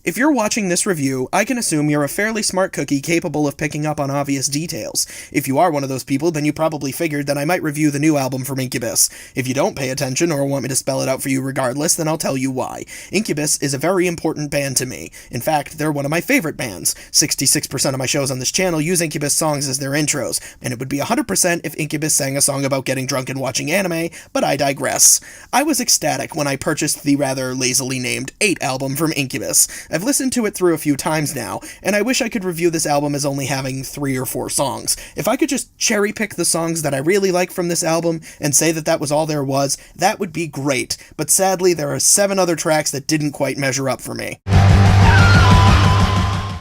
If you're watching this review, I can assume you're a fairly smart cookie capable of picking up on obvious details. If you are one of those people, then you probably figured that I might review the new album from Incubus. If you don't pay attention or want me to spell it out for you regardless, then I'll tell you why. Incubus is a very important band to me. In fact, they're one of my favorite bands. 66% of my shows on this channel use Incubus songs as their intros, and it would be 100% if Incubus sang a song about getting drunk and watching anime, but I digress. I was ecstatic when I purchased the rather lazily named 8 album from Incubus. I've listened to it through a few times now, and I wish I could review this album as only having 3 or 4 songs. If I could just cherry pick the songs that I really like from this album and say that that was all there was, that would be great, but sadly there are 7 other tracks that didn't quite measure up for me.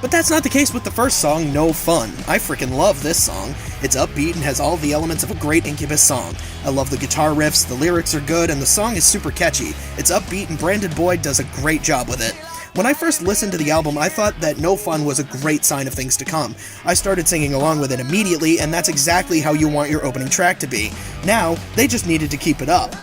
But that's not the case with the first song, No Fun. I freaking love this song. It's upbeat and has all the elements of a great Incubus song. I love the guitar riffs, the lyrics are good, and the song is super catchy. It's upbeat and Brandon Boyd does a great job with it. When I first listened to the album, I thought that No Fun was a great sign of things to come. I started singing along with it immediately, and that's exactly how you want your opening track to be. Now, they just needed to keep it up.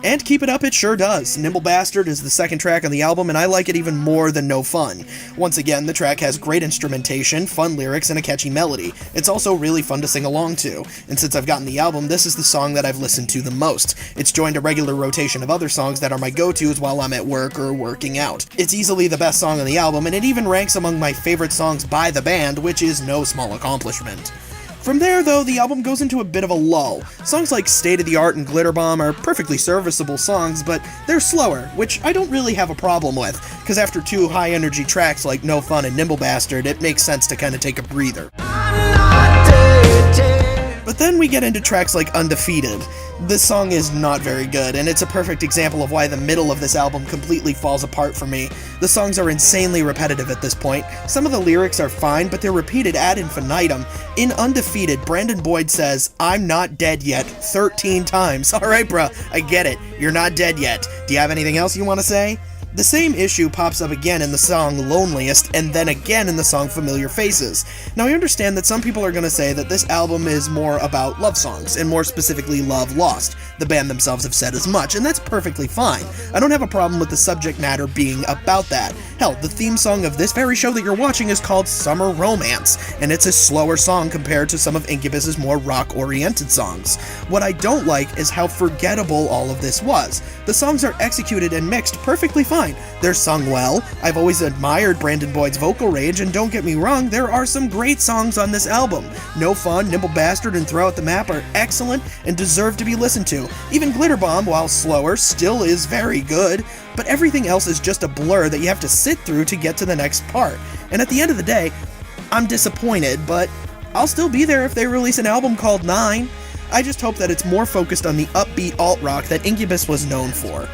And keep it up it sure does. Nimble Bastard is the second track on the album, and I like it even more than No Fun. Once again, the track has great instrumentation, fun lyrics, and a catchy melody. It's also really fun to sing along to, and since I've gotten the album, this is the song that I've listened to the most. It's joined a regular rotation of other songs that are my go-tos while I'm at work or working out. It's easily the best song on the album, and it even ranks among my favorite songs by the band, which is no small accomplishment. From there, though, the album goes into a bit of a lull. Songs like State of the Art and Glitter Bomb are perfectly serviceable songs, but they're slower, which I don't really have a problem with, because after 2 high-energy tracks like No Fun and Nimble Bastard, it makes sense to kind of take a breather. But then we get into tracks like Undefeated. This song is not very good, and it's a perfect example of why the middle of this album completely falls apart for me. The songs are insanely repetitive at this point. Some of the lyrics are fine, but they're repeated ad infinitum. In Undefeated, Brandon Boyd says, "I'm not dead yet," 13 times. Alright bruh, I get it. You're not dead yet. Do you have anything else you want to say? The same issue pops up again in the song Loneliest, and then again in the song Familiar Faces. Now I understand that some people are going to say that this album is more about love songs, and more specifically Love Lost. The band themselves have said as much, and that's perfectly fine. I don't have a problem with the subject matter being about that. Hell, the theme song of this very show that you're watching is called Summer Romance, and it's a slower song compared to some of Incubus's more rock-oriented songs. What I don't like is how forgettable all of this was. The songs are executed and mixed perfectly fine. They're sung well. I've always admired Brandon Boyd's vocal range, and don't get me wrong, there are some great songs on this album. No Fun, Nimble Bastard, and Throw Out the Map are excellent and deserve to be listened to. Even Glitter Bomb, while slower, still is very good, but everything else is just a blur that you have to sit through to get to the next part. And at the end of the day, I'm disappointed, but I'll still be there if they release an album called 9. I just hope that it's more focused on the upbeat alt-rock that Incubus was known for.